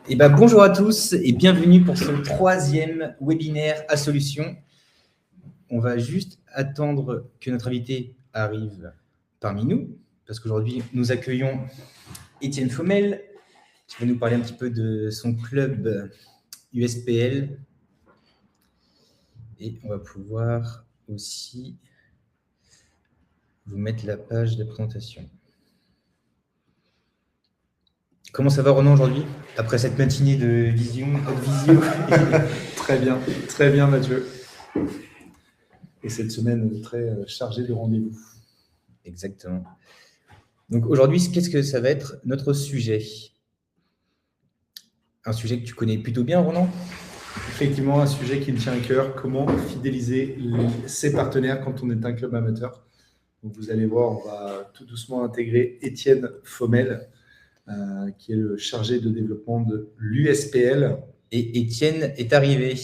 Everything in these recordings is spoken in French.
Bonjour à tous et bienvenue pour ce troisième webinaire à solutions. On va juste attendre que notre invité arrive parmi nous, parce qu'aujourd'hui, nous accueillons Étienne Fomel, qui va nous parler un petit peu de son club USPL. Et on va pouvoir aussi vous mettre la page de présentation. Comment ça va, Ronan, aujourd'hui, après cette matinée de visio? Très bien, Mathieu. Et cette semaine très chargée de rendez-vous. Exactement. Donc aujourd'hui, qu'est-ce que ça va être notre sujet? Un sujet que tu connais plutôt bien, Ronan? Effectivement, un sujet qui me tient à cœur, comment fidéliser ses partenaires quand on est un club amateur. Donc vous allez voir, on va tout doucement intégrer Étienne Fomel, qui est le chargé de développement de l'USPL. Et Étienne est arrivé.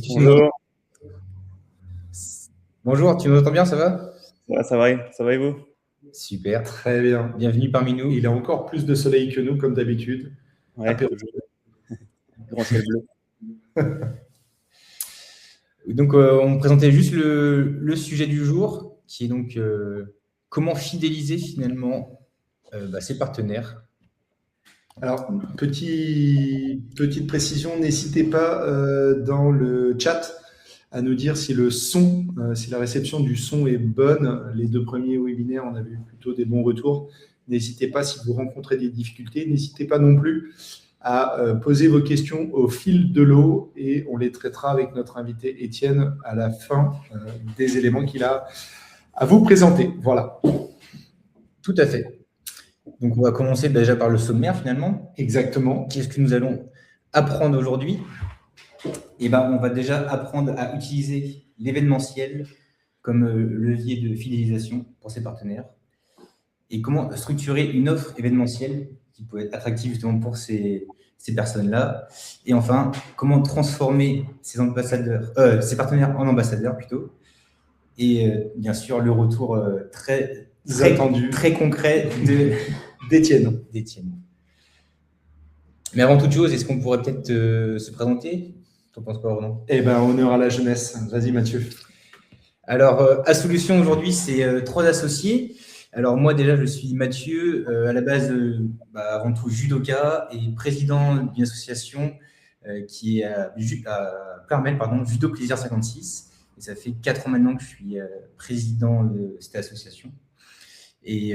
Bonjour. Bonjour, tu m'entends bien, ça va? Ça va et vous? Super. Très bien. Bienvenue parmi nous. Il a encore plus de soleil que nous, comme d'habitude. Ouais, toujours. Grand ciel bleu. Donc, on présentait juste le sujet du jour, qui est donc comment fidéliser finalement ses partenaires. Alors, petite précision, n'hésitez pas dans le chat à nous dire si le son, si la réception du son est bonne. Les deux premiers webinaires, on a eu plutôt des bons retours. N'hésitez pas si vous rencontrez des difficultés. N'hésitez pas non plus à poser vos questions au fil de l'eau et on les traitera avec notre invité Étienne à la fin des éléments qu'il a à vous présenter. Voilà. Tout à fait. Donc, on va commencer déjà par le sommaire, finalement. Exactement. Qu'est-ce que nous allons apprendre aujourd'hui? On va déjà apprendre à utiliser l'événementiel comme levier de fidélisation pour ses partenaires. Et comment structurer une offre événementielle qui peut être attractive justement pour ces personnes-là. Et enfin, comment transformer ces partenaires en ambassadeurs plutôt. Et bien sûr, le retour très concret d'Étienne. Mais avant toute chose, est-ce qu'on pourrait peut-être se présenter? T'en penses quoi, Ronan? Honneur à la jeunesse. Vas-y, Mathieu. Alors, à Solutions, aujourd'hui, c'est 3 associés. Alors, moi, déjà, je suis Mathieu, à la base, avant tout judoka et président d'une association qui est à Ploërmel, Judo Plaisir 56. Et ça fait 4 ans maintenant que je suis président de cette association. Et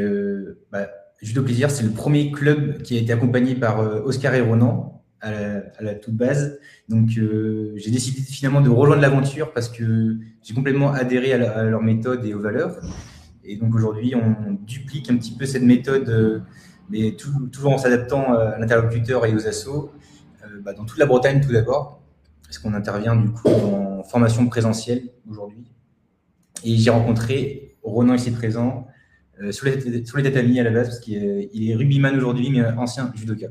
Judo Plaisir, c'est le premier club qui a été accompagné par Oscar et Ronan à la toute base. Donc, j'ai décidé finalement de rejoindre l'aventure parce que j'ai complètement adhéré à leur méthode et aux valeurs. Et donc, aujourd'hui, on duplique un petit peu cette méthode, mais toujours en s'adaptant à l'interlocuteur et aux assos, dans toute la Bretagne tout d'abord, parce qu'on intervient du coup en formation présentielle aujourd'hui. Et j'ai rencontré Ronan ici présent, sur les tatamis à la base, parce qu'il est rugbyman aujourd'hui, mais ancien judoka.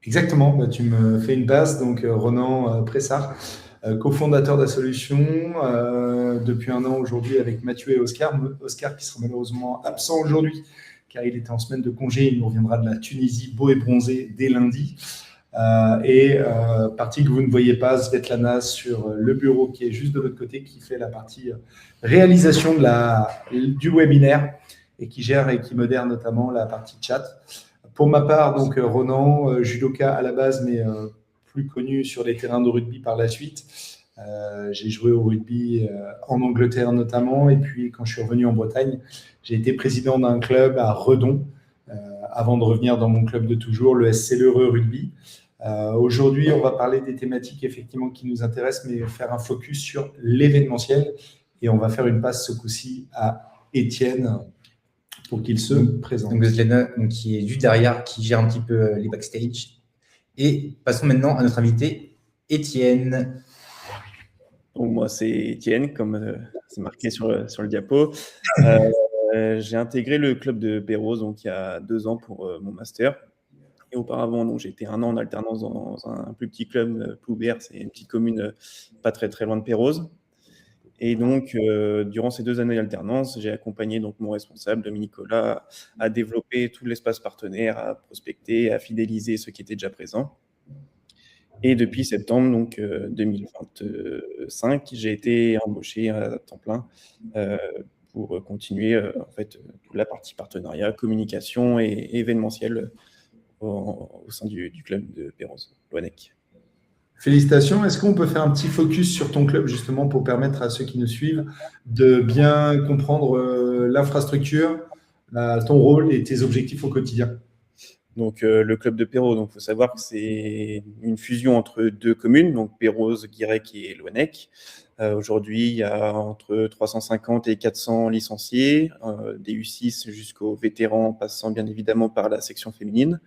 Exactement, tu me fais une passe. Donc, Ronan Pressard, cofondateur de la solution, depuis 1 an aujourd'hui avec Mathieu et Oscar. Oscar qui sera malheureusement absent aujourd'hui, car il était en semaine de congé. Il nous reviendra de la Tunisie, beau et bronzé, dès lundi. Partie que vous ne voyez pas, Svetlana sur le bureau qui est juste de l'autre côté, qui fait la partie réalisation du webinaire et qui gère et qui modère notamment la partie chat. Pour ma part, donc Ronan, judoka à la base, mais plus connu sur les terrains de rugby par la suite. J'ai joué au rugby en Angleterre notamment, et puis quand je suis revenu en Bretagne, j'ai été président d'un club à Redon, avant de revenir dans mon club de toujours, le SC L'Heureux Rugby. Aujourd'hui, on va parler des thématiques effectivement qui nous intéressent, mais faire un focus sur l'événementiel. Et on va faire une passe ce coup-ci à Étienne pour qu'il se présente. Donc, Svetlana, qui est juste derrière, qui gère un petit peu les backstage. Et passons maintenant à notre invité, Étienne. Donc, moi, c'est Étienne, comme c'est marqué sur le diapo. J'ai intégré le club de Perros donc, il y a 2 ans pour mon master. Et auparavant, donc, j'ai été 1 an en alternance dans un plus petit club, Ploubert, c'est une petite commune pas très très loin de Perros. Et donc, durant ces 2 années d'alternance, j'ai accompagné donc mon responsable, Dominique Collat, à développer tout l'espace partenaire, à prospecter, à fidéliser ceux qui étaient déjà présents. Et depuis septembre donc, 2025, j'ai été embauché à temps plein pour continuer en fait toute la partie partenariat, communication et événementiel au sein du club de Pérouse, l'OANEC. Félicitations. Est-ce qu'on peut faire un petit focus sur ton club justement pour permettre à ceux qui nous suivent de bien comprendre l'infrastructure, ton rôle et tes objectifs au quotidien? Donc, le club de Pérouse, il faut savoir que c'est une fusion entre deux communes, donc Pérouse, Guirec et Loennec. Aujourd'hui, il y a entre 350 et 400 licenciés, des U6 jusqu'aux vétérans, passant bien évidemment par la section féminine.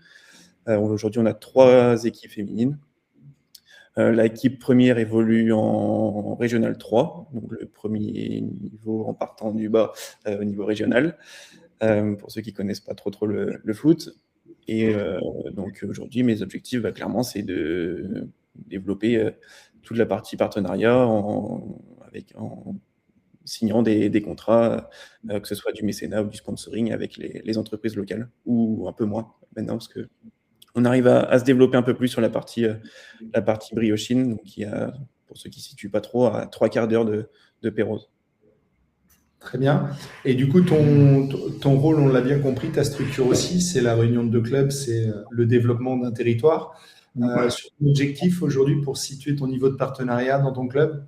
Aujourd'hui, on a 3 équipes féminines. L'équipe première évolue en Régional 3, donc le premier niveau en partant du bas au niveau régional, pour ceux qui ne connaissent pas trop le foot. Et donc aujourd'hui, mes objectifs, clairement, c'est de développer toute la partie partenariat en signant des contrats, que ce soit du mécénat ou du sponsoring avec les entreprises locales, ou un peu moins maintenant, parce qu'on arrive à se développer un peu plus sur la partie briochine, donc qui a, pour ceux qui ne se situent pas trop, à 3 quarts d'heure de Pérouse. Très bien. Et du coup, ton rôle, on l'a bien compris, ta structure aussi, c'est la réunion de deux clubs, c'est le développement d'un territoire. Sur ton objectif aujourd'hui pour situer ton niveau de partenariat dans ton club?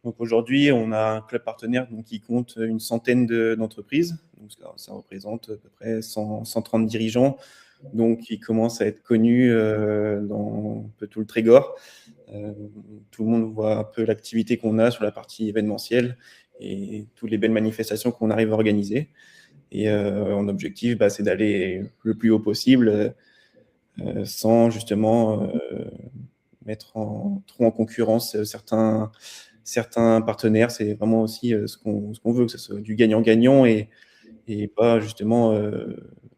Donc aujourd'hui, on a un club partenaire qui compte une centaine d'entreprises. Donc ça représente à peu près 130 dirigeants, donc qui commencent à être connus dans un peu tout le Trégor. Tout le monde voit un peu l'activité qu'on a sur la partie événementielle et toutes les belles manifestations qu'on arrive à organiser. Et mon objectif, c'est d'aller le plus haut possible sans justement mettre trop en concurrence certains partenaires. C'est vraiment aussi ce qu'on veut, que ce soit du gagnant-gagnant et pas justement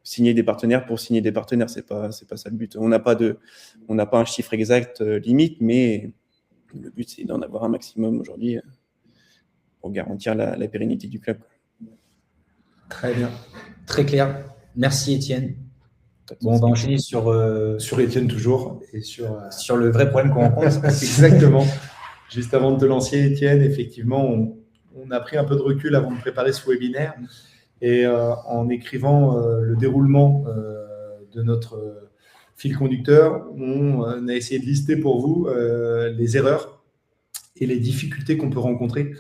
signer des partenaires pour signer des partenaires. C'est pas ça le but. On n'a pas un chiffre exact limite, mais le but, c'est d'en avoir un maximum aujourd'hui pour garantir la pérennité du club. Très bien. Très clair. Merci Étienne. Bon, on va enchaîner sur Étienne toujours et sur le vrai problème qu'on rencontre. Exactement. Juste avant de te lancer, Étienne, effectivement, on a pris un peu de recul avant de préparer ce webinaire et en écrivant le déroulement de notre fil conducteur, on a essayé de lister pour vous les erreurs et les difficultés qu'on peut rencontrer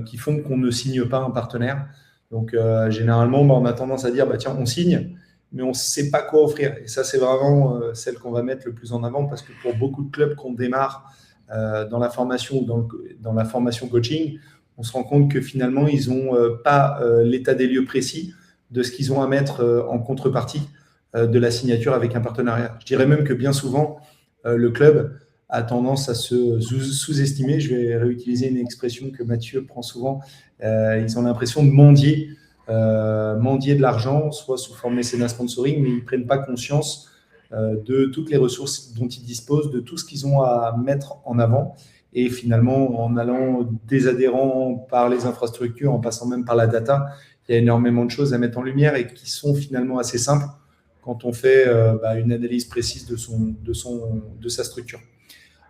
qui font qu'on ne signe pas un partenaire. Donc, généralement, on a tendance à dire, tiens, on signe, mais on ne sait pas quoi offrir. Et ça, c'est vraiment celle qu'on va mettre le plus en avant parce que pour beaucoup de clubs qu'on démarre dans la formation ou dans la formation coaching, on se rend compte que finalement, ils n'ont pas l'état des lieux précis de ce qu'ils ont à mettre en contrepartie de la signature avec un partenariat. Je dirais même que bien souvent, le club a tendance à se sous-estimer. Je vais réutiliser une expression que Mathieu prend souvent. Ils ont l'impression de mendier de l'argent, soit sous forme mécénat sponsoring, mais ils ne prennent pas conscience de toutes les ressources dont ils disposent, de tout ce qu'ils ont à mettre en avant. Et finalement, en allant des adhérents par les infrastructures, en passant même par la data, il y a énormément de choses à mettre en lumière et qui sont finalement assez simples quand on fait une analyse précise de sa structure.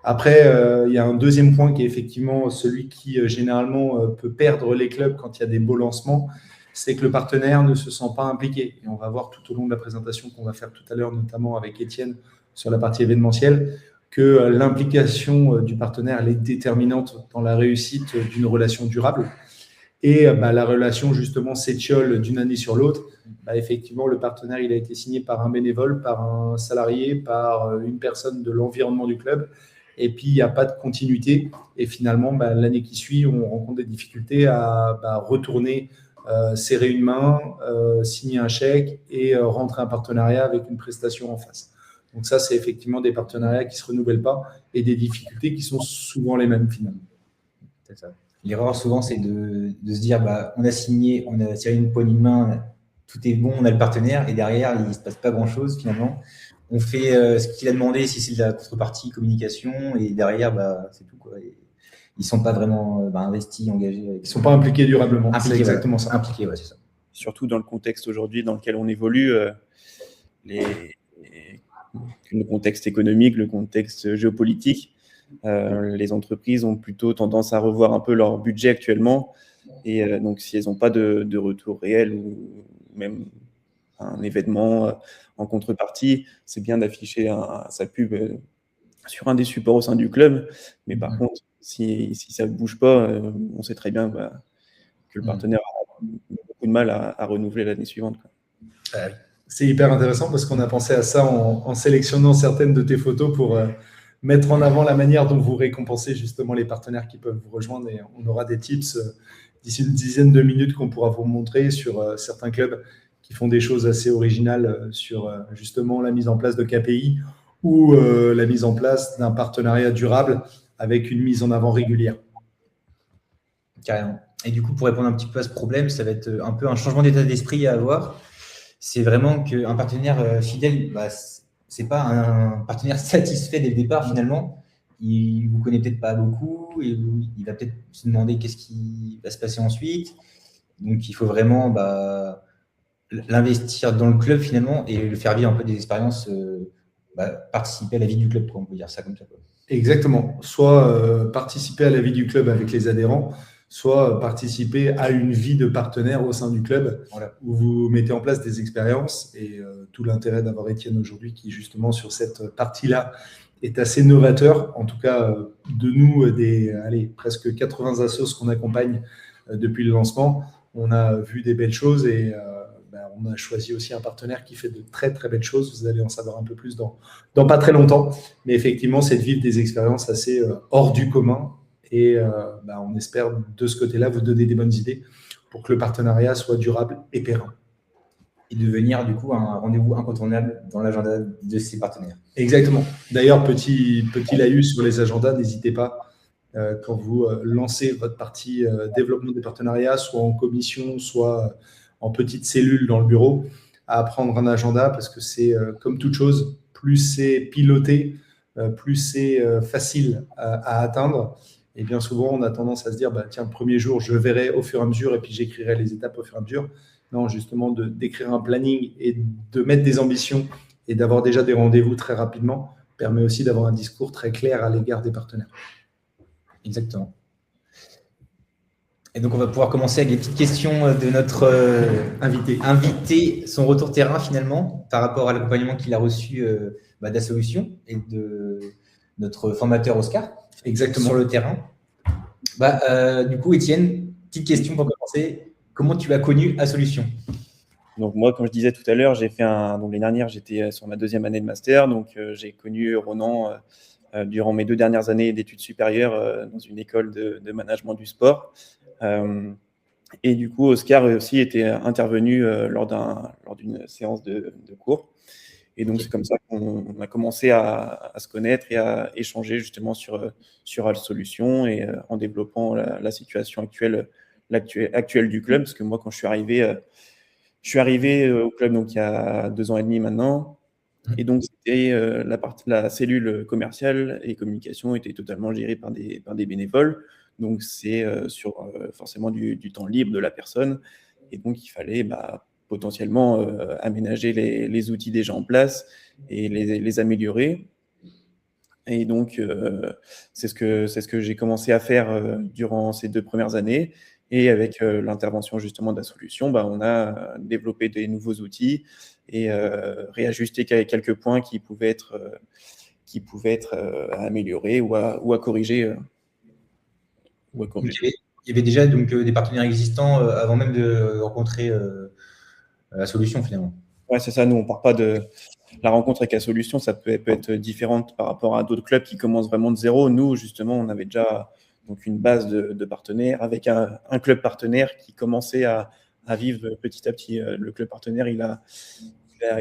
Après, il y a un deuxième point qui est effectivement celui qui généralement peut perdre les clubs quand il y a des beaux lancements, c'est que le partenaire ne se sent pas impliqué. Et on va voir tout au long de la présentation qu'on va faire tout à l'heure, notamment avec Étienne sur la partie événementielle, que l'implication du partenaire elle est déterminante dans la réussite d'une relation durable. Et la relation justement s'étiole d'une année sur l'autre. Effectivement, le partenaire il a été signé par un bénévole, par un salarié, par une personne de l'environnement du club. Et puis, il n'y a pas de continuité. Et finalement, l'année qui suit, on rencontre des difficultés à retourner, serrer une main, signer un chèque et rentrer un partenariat avec une prestation en face. Donc ça, c'est effectivement des partenariats qui ne se renouvellent pas et des difficultés qui sont souvent les mêmes finalement. C'est ça. L'erreur souvent, c'est de se dire on a signé, on a tiré une poignée de main, tout est bon, on a le partenaire et derrière, il ne se passe pas grand-chose finalement. On fait ce qu'il a demandé si c'est de la contrepartie communication et derrière, c'est tout, quoi. Et ils ne sont pas vraiment investis, engagés. Ils ne sont pas impliqués durablement. C'est exactement ça. Impliqués, c'est ça. Surtout dans le contexte aujourd'hui dans lequel on évolue, le contexte économique, le contexte géopolitique. Les entreprises ont plutôt tendance à revoir un peu leur budget actuellement. Et donc, si elles n'ont pas de retour réel ou même un événement en contrepartie, c'est bien d'afficher sa pub sur un des supports au sein du club. Mais par contre, si ça ne bouge pas, on sait très bien que le partenaire a beaucoup de mal à renouveler l'année suivante, quoi. C'est hyper intéressant parce qu'on a pensé à ça en sélectionnant certaines de tes photos pour mettre en avant la manière dont vous récompensez justement les partenaires qui peuvent vous rejoindre. Et on aura des tips d'ici une dizaine de minutes qu'on pourra vous montrer sur certains clubs qui font des choses assez originales sur justement la mise en place de KPI ou la mise en place d'un partenariat durable avec une mise en avant régulière. Carrément. Et du coup, pour répondre un petit peu à ce problème, ça va être un peu un changement d'état d'esprit à avoir. C'est vraiment qu'un partenaire fidèle, c'est pas un partenaire satisfait dès le départ finalement. Il vous connaît peut-être pas beaucoup et il va peut-être se demander qu'est-ce qui va se passer ensuite. Donc il faut vraiment l'investir dans le club finalement et le faire vivre un peu des expériences, participer à la vie du club, quoi, on peut dire ça comme ça, quoi. Exactement. Soit participer à la vie du club avec les adhérents, soit participer à une vie de partenaire au sein du club, Voilà. Où vous mettez en place des expériences. Et tout l'intérêt d'avoir Étienne aujourd'hui qui, justement, sur cette partie-là, est assez novateur. En tout cas, de nous, presque 80 assos qu'on accompagne depuis le lancement, on a vu des belles choses et on a choisi aussi un partenaire qui fait de très, très belles choses. Vous allez en savoir un peu plus dans pas très longtemps. Mais effectivement, c'est de vivre des expériences assez hors du commun. Et on espère de ce côté-là vous donner des bonnes idées pour que le partenariat soit durable et périn. Et devenir du coup un rendez-vous incontournable dans l'agenda de ses partenaires. Exactement. D'ailleurs, petit laïus sur les agendas, n'hésitez pas quand vous lancez votre partie développement des partenariats, soit en commission, soit en petite cellule dans le bureau, à prendre un agenda parce que c'est comme toute chose, plus c'est piloté, plus c'est facile à atteindre. Et bien souvent, on a tendance à se dire, tiens, le premier jour, je verrai au fur et à mesure et puis j'écrirai les étapes au fur et à mesure. Non, justement, d'écrire un planning et de mettre des ambitions et d'avoir déjà des rendez-vous très rapidement permet aussi d'avoir un discours très clair à l'égard des partenaires. Exactement. Et donc, on va pouvoir commencer avec les petites questions de notre invité, son retour terrain finalement, par rapport à l'accompagnement qu'il a reçu d'Assolutions et de notre formateur Oscar. Exactement. Sur le terrain. Du coup, Étienne, petite question pour commencer. Comment tu as connu Assolutions ? Donc moi, comme je disais tout à l'heure, j'ai fait donc l'année dernière, j'étais sur ma 2e année de master, donc j'ai connu Ronan durant mes 2 dernières années d'études supérieures dans une école de management du sport. Et du coup, Oscar aussi était intervenu lors d'une séance de cours. Et donc, c'est comme ça qu'on a commencé à se connaître et à échanger justement sur Assolutions et en développant la situation actuelle du club. Parce que moi, quand je suis arrivé au club donc, il y a 2 ans et demi maintenant. Et donc, c'était la cellule commerciale et communication était totalement gérée par des bénévoles. Donc, c'est sur forcément du temps libre de la personne. Et donc, il fallait potentiellement aménager les outils déjà en place et les améliorer. Et donc, c'est ce que j'ai commencé à faire durant ces 2 premières années. Et avec l'intervention justement d'Assolutions, on a développé des nouveaux outils et réajusté quelques points qui pouvaient être améliorés ou à corriger. Il y avait déjà donc, des partenaires existants avant même de rencontrer Assolutions finalement. Ouais, c'est ça. Nous, on ne part pas de la rencontre avec Assolutions. Ça peut être différente par rapport à d'autres clubs qui commencent vraiment de zéro. Nous, justement, on avait déjà donc une base de partenaires avec un club partenaire qui commençait à vivre petit à petit. Le club partenaire, il a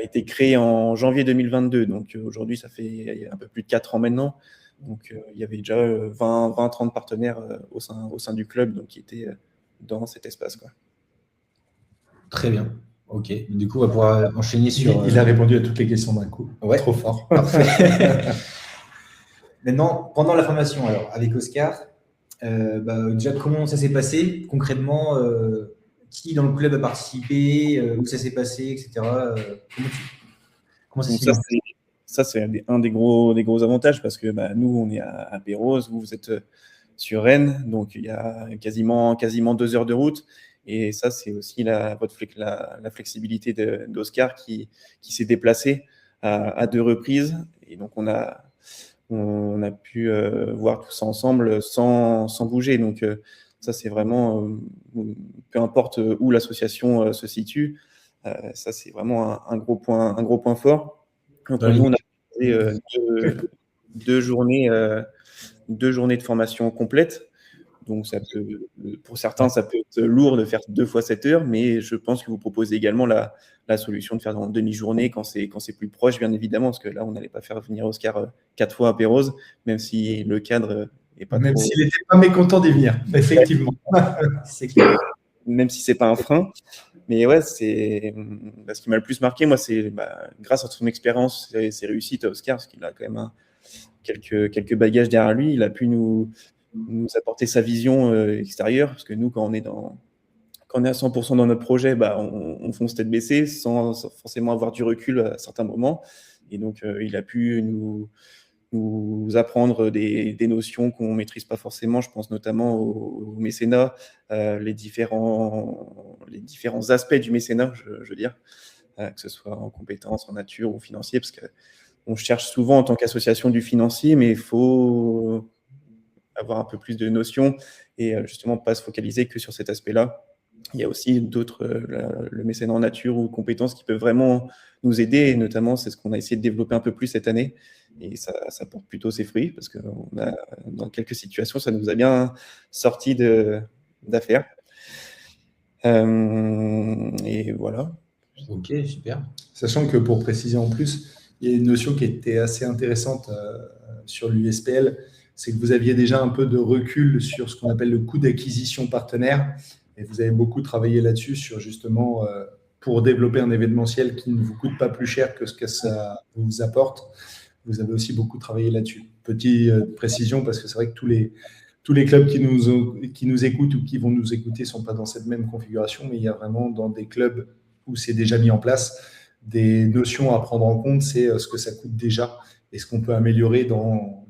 été créé en janvier 2022. Donc aujourd'hui, ça fait un peu plus de 4 ans maintenant. Donc il y avait déjà 20-30 partenaires au sein du club donc, qui étaient dans cet espace, quoi. Très bien. Ok. Du coup, on va pouvoir enchaîner sur… Il a répondu à toutes les questions d'un coup. Ouais. Trop fort. Parfait. Maintenant, pendant la formation, alors, avec Oscar, déjà, comment ça s'est passé concrètement qui dans le club a participé, où ça s'est passé, etc. Comment ça s'est passé ? ça, c'est un des gros avantages parce que nous, on est à Pérouse, vous êtes sur Rennes, donc il y a quasiment 2 heures de route. Et ça, c'est aussi la flexibilité d'Oscar qui s'est déplacé à 2 reprises. Et donc, on a pu voir tout ça ensemble sans bouger. Donc, ça, c'est vraiment, peu importe où l'association se situe, ça, c'est vraiment un gros point fort. Donc, nous, on a fait 2 journées de formation complète. Donc, pour certains, ça peut être lourd de faire 2 fois 7 heures, mais je pense que vous proposez également la solution de faire en demi-journée quand c'est plus proche, bien évidemment, parce que là, on n'allait pas faire venir Oscar 4 fois à Pérouse, même si le cadre n'est pas Même trop… s'il n'était pas mécontent d'y venir, effectivement. C'est clair. Même si ce n'est pas un frein. Mais ouais, ce qui m'a le plus marqué, moi, c'est grâce à son expérience et ses réussites à Oscar, parce qu'il a quand même quelques bagages derrière lui, il a pu nous apporter sa vision extérieure, parce que nous, quand on est à 100% dans notre projet, on fonce tête baissée sans forcément avoir du recul à certains moments. Et donc, il a pu nous apprendre des notions qu'on ne maîtrise pas forcément. Je pense notamment au mécénat, les différents aspects du mécénat, je veux dire, que ce soit en compétences, en nature ou financier, parce qu'on cherche souvent en tant qu'association du financier, mais il faut avoir un peu plus de notions et justement pas se focaliser que sur cet aspect-là. Il y a aussi d'autres, le mécénat en nature ou compétences qui peuvent vraiment nous aider, et notamment c'est ce qu'on a essayé de développer un peu plus cette année, et ça porte plutôt ses fruits, parce que dans quelques situations, ça nous a bien sorti d'affaires. Et voilà. Ok, super. Sachant que pour préciser en plus, il y a une notion qui était assez intéressante sur l'USPL, c'est que vous aviez déjà un peu de recul sur ce qu'on appelle le coût d'acquisition partenaire, et vous avez beaucoup travaillé là-dessus sur justement pour développer un événementiel qui ne vous coûte pas plus cher que ce que ça vous apporte. Vous avez aussi beaucoup travaillé là-dessus. Petite précision, parce que c'est vrai que tous les clubs qui nous écoutent ou qui vont nous écouter ne sont pas dans cette même configuration, mais il y a vraiment dans des clubs où c'est déjà mis en place des notions à prendre en compte, c'est ce que ça coûte déjà et ce qu'on peut améliorer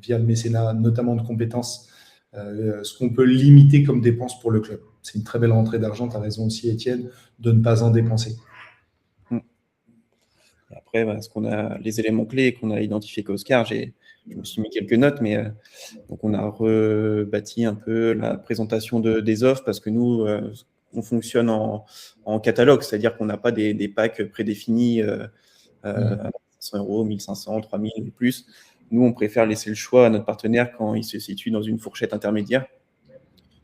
via le mécénat, notamment de compétences, ce qu'on peut limiter comme dépenses pour le club. C'est une très belle rentrée d'argent, tu as raison aussi Étienne, de ne pas en dépenser. Après, les éléments clés qu'on a identifiés qu'Oscar, je me suis mis quelques notes, mais donc on a rebâti un peu la présentation des offres, parce que nous, on fonctionne en catalogue, c'est-à-dire qu'on n'a pas des packs prédéfinis à 500 €, 1500, 3000 et plus. Nous, on préfère laisser le choix à notre partenaire quand il se situe dans une fourchette intermédiaire.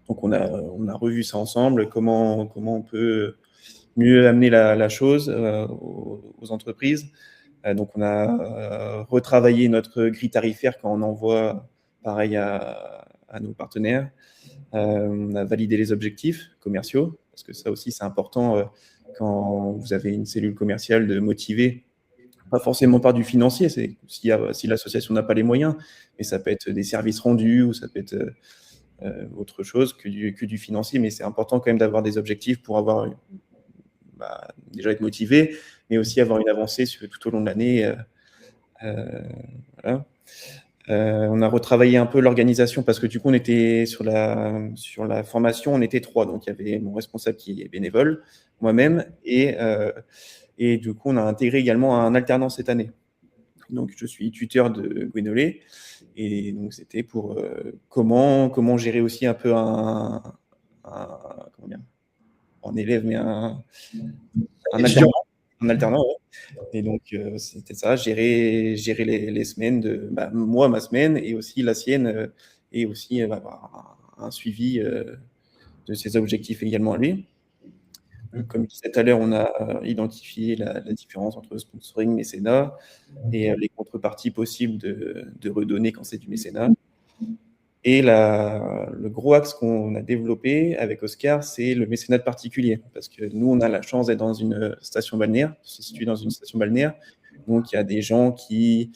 Donc, on a revu ça ensemble, comment on peut mieux amener la chose aux entreprises. Donc, on a retravaillé notre grille tarifaire quand on envoie pareil à nos partenaires. On a validé les objectifs commerciaux, parce que ça aussi, c'est important quand vous avez une cellule commerciale de motiver, pas forcément par du financier, c'est si l'association n'a pas les moyens, mais ça peut être des services rendus ou ça peut être autre chose que du financier, mais c'est important quand même d'avoir des objectifs pour avoir déjà être motivé, mais aussi avoir une avancée tout au long de l'année. Voilà. On a retravaillé un peu l'organisation, parce que du coup, on était sur la formation, on était 3. Donc, il y avait mon responsable qui est bénévole, moi-même, et du coup, on a intégré également un alternant cette année. Donc, je suis tuteur de Gwénolé, et donc c'était pour comment gérer aussi un peu un élève, mais un alternant. Ouais. Et donc, c'était ça, gérer les semaines moi, ma semaine, et aussi la sienne, et aussi avoir un suivi de ses objectifs également à lui. Comme je disais tout à l'heure, on a identifié la différence entre sponsoring, mécénat, et les contreparties possibles de redonner quand c'est du mécénat. Et le gros axe qu'on a développé avec Oscar, c'est le mécénat de particulier, parce que nous, on a la chance d'être dans une station balnéaire, se situe dans une station balnéaire. Donc, il y a des gens qui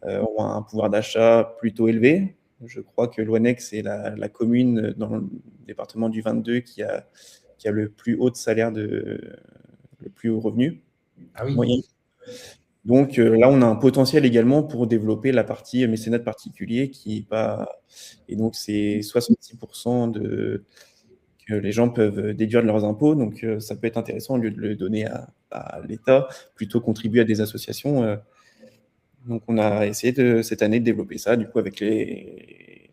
ont un pouvoir d'achat plutôt élevé. Je crois que l'Ouanec, c'est la commune dans le département du 22 qui a le plus haut de salaire, le plus haut revenu moyen. Donc là, on a un potentiel également pour développer la partie mécénat particulier qui est pas. Et donc, c'est 66% que les gens peuvent déduire de leurs impôts. Donc, ça peut être intéressant au lieu de le donner à l'État, plutôt contribuer à des associations. Donc, on a essayé cette année de développer ça, du coup, avec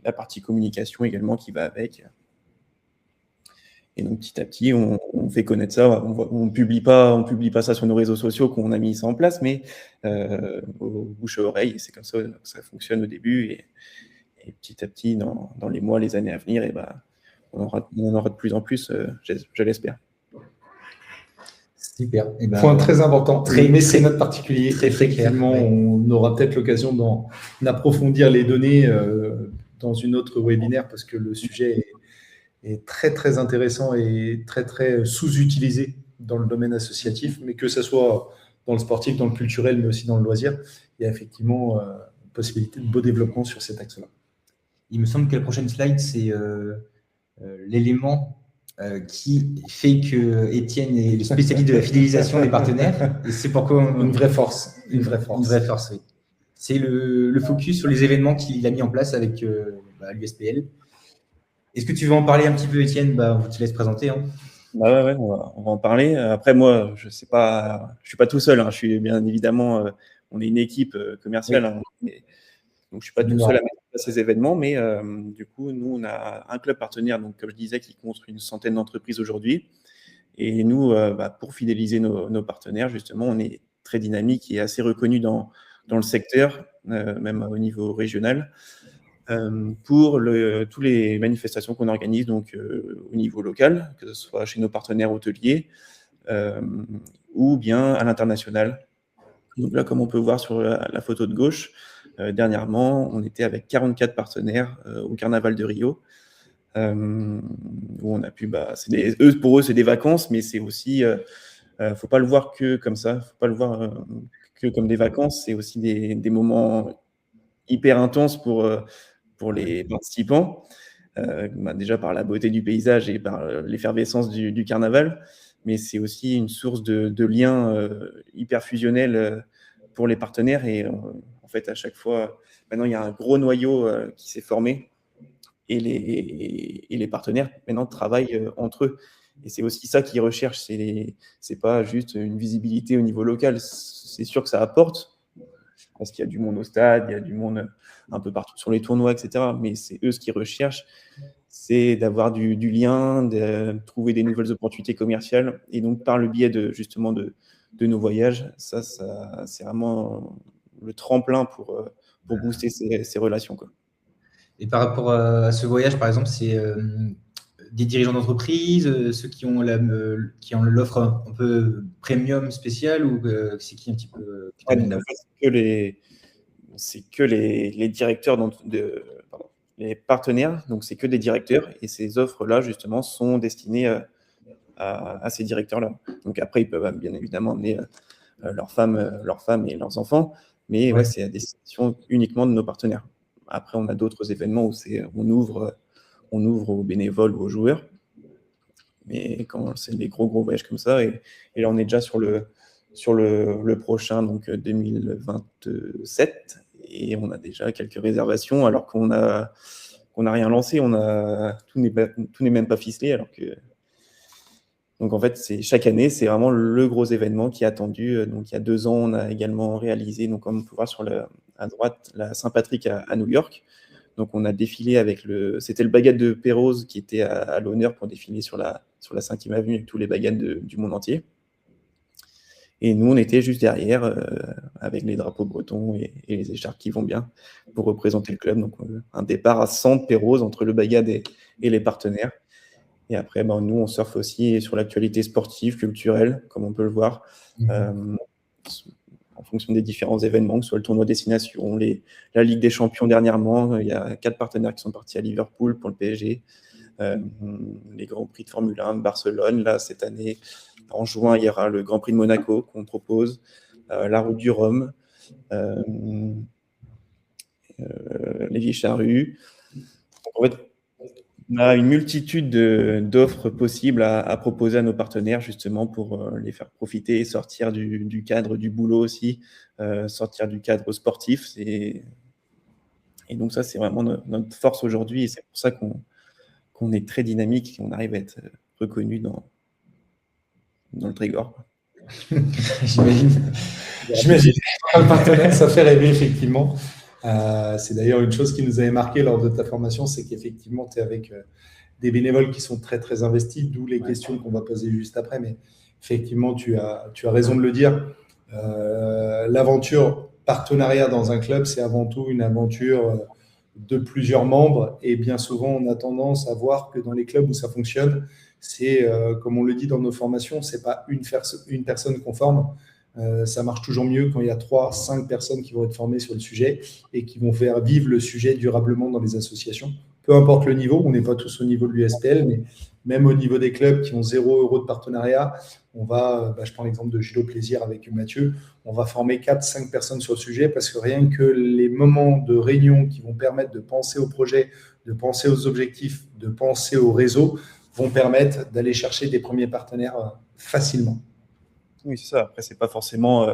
la partie communication également qui va avec. Et donc, petit à petit, on fait connaître ça. On publie pas ça sur nos réseaux sociaux qu'on a mis ça en place, mais au bouche à oreille. Et c'est comme ça que ça fonctionne au début. Et petit à petit, dans les mois, les années à venir, et on en aura de plus en plus, je l'espère. Super. Point très important. Très mécénat particulier. Très Effectivement, clair, ouais. on aura peut-être l'occasion d'en approfondir les données dans une autre webinaire parce que le sujet est très très intéressant et très très sous-utilisé dans le domaine associatif, mais que ce soit dans le sportif, dans le culturel, mais aussi dans le loisir, il y a effectivement possibilité de beau développement sur cet axe-là. Il me semble que la prochaine slide, c'est l'élément qui fait que Étienne est le spécialiste de la fidélisation des partenaires. Et c'est pourquoi une vraie force. Une vraie force, oui. C'est le focus sur les événements qu'il a mis en place avec l'USPL. Est-ce que tu veux en parler un petit peu, Étienne? On te laisse présenter. Hein. Ouais, on va en parler. Après, moi, je suis pas tout seul. Hein. Je suis bien évidemment, on est une équipe commerciale. Oui. Hein, donc, je suis pas tout seul à mettre en place ces événements, mais du coup, nous, on a un club partenaire, donc comme je disais, qui compte une centaine d'entreprises aujourd'hui. Et nous, pour fidéliser nos partenaires, justement, on est très dynamique et assez reconnu dans le secteur, même au niveau régional. Pour toutes les manifestations qu'on organise donc au niveau local, que ce soit chez nos partenaires hôteliers ou bien à l'international. Donc là, comme on peut voir sur la photo de gauche, dernièrement, on était avec 44 partenaires au Carnaval de Rio, où on a pu, pour eux, c'est des vacances, mais c'est aussi, faut pas le voir que comme ça, faut pas le voir que comme des vacances, c'est aussi des moments hyper intenses pour les participants, déjà par la beauté du paysage et par l'effervescence du carnaval, mais c'est aussi une source de liens hyper fusionnels pour les partenaires. Et en fait, à chaque fois, maintenant, il y a un gros noyau qui s'est formé et les partenaires, maintenant, travaillent entre eux. Et c'est aussi ça qu'ils recherchent. C'est pas juste une visibilité au niveau local. C'est sûr que ça apporte, parce qu'il y a du monde au stade, il y a du monde un peu partout sur les tournois, etc. Mais c'est eux ce qu'ils recherchent, c'est d'avoir du lien, de trouver des nouvelles opportunités commerciales. Et donc, par le biais justement de nos voyages, ça c'est vraiment le tremplin pour booster ces relations, quoi. Et par rapport à ce voyage, par exemple, c'est des dirigeants d'entreprise, ceux qui ont l'offre un peu premium spéciale, ou c'est qui un petit peu qui t'amène là-bas? C'est que les directeurs, les partenaires, donc c'est que des directeurs, et ces offres-là, justement, sont destinées à ces directeurs-là. Donc après, ils peuvent bien évidemment amener leurs femmes et leurs enfants, mais ouais, c'est à destination uniquement de nos partenaires. Après, on a d'autres événements où on ouvre aux bénévoles ou aux joueurs, mais quand c'est des gros voyages comme ça, et là, on est déjà sur le prochain, donc 2027, et on a déjà quelques réservations, alors qu'on n'a rien lancé, tout n'est même pas ficelé, alors que. Donc en fait, chaque année, c'est vraiment le gros événement qui est attendu. Donc il y a 2 ans, on a également réalisé, donc comme on peut voir à droite, la Saint-Patrick à New York. Donc on a défilé c'était le bagad de Pérouse qui était à l'honneur pour défiler sur la 5e avenue avec tous les bagads du monde entier. Et nous, on était juste derrière avec les drapeaux bretons et les écharpes qui vont bien pour représenter le club. Donc un départ à 100 de Pérouse entre le bagad et les partenaires. Et après, nous, on surfe aussi sur l'actualité sportive, culturelle, comme on peut le voir, en fonction des différents événements, que ce soit le tournoi destination, la Ligue des Champions dernièrement. Il y a 4 partenaires qui sont partis à Liverpool pour le PSG. Les Grands Prix de Formule 1 de Barcelone. Là, cette année, en juin, il y aura le Grand Prix de Monaco qu'on propose, la Route du Rhum, les Vieilles Charrues. En fait, On a une multitude d'offres possibles à proposer à nos partenaires, justement, pour les faire profiter, sortir du cadre du boulot aussi, sortir du cadre sportif. Et donc ça, c'est vraiment notre force aujourd'hui, et c'est pour ça qu'on est très dynamique et qu'on arrive à être reconnu dans le Trégor, quoi. J'imagine. Un partenaire, ça fait rêver, effectivement. C'est d'ailleurs une chose qui nous avait marqué lors de ta formation, c'est qu'effectivement, tu es avec des bénévoles qui sont très, très investis, d'où les questions qu'on va poser juste après. Mais effectivement, tu as raison de le dire. L'aventure partenariat dans un club, c'est avant tout une aventure de plusieurs membres. Et bien souvent, on a tendance à voir que dans les clubs où ça fonctionne, c'est, comme on le dit dans nos formations, c'est pas une personne qu'on forme. Ça marche toujours mieux quand il y a 3, 5 personnes qui vont être formées sur le sujet et qui vont faire vivre le sujet durablement dans les associations. Peu importe le niveau, on n'est pas tous au niveau de l'USPL, mais même au niveau des clubs qui ont 0 € de partenariat, on va, je prends l'exemple de Judo Plaisir avec Mathieu, on va former 4, 5 personnes sur le sujet parce que rien que les moments de réunion qui vont permettre de penser au projet, de penser aux objectifs, de penser au réseau, vont permettre d'aller chercher des premiers partenaires facilement. Oui, c'est ça. Après, c'est pas forcément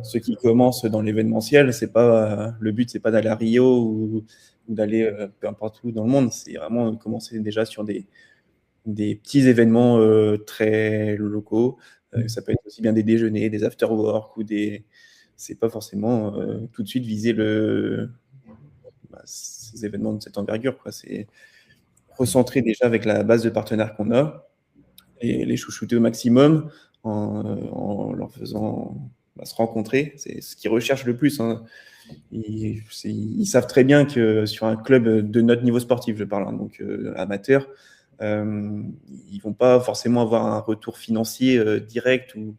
ceux qui commencent dans l'événementiel. C'est pas le but, c'est pas d'aller à Rio ou d'aller peu importe où dans le monde. C'est vraiment commencer déjà sur des petits événements très locaux. Ça peut être aussi bien des déjeuners, des after-work ou des. C'est pas forcément tout de suite viser ces événements de cette envergure, quoi. C'est recentrer déjà avec la base de partenaires qu'on a et les chouchouter au maximum en leur faisant se rencontrer. C'est ce qu'ils recherchent le plus, hein. Ils savent très bien que sur un club de notre niveau sportif, je parle, hein, donc amateur, ils vont pas forcément avoir un retour financier direct ou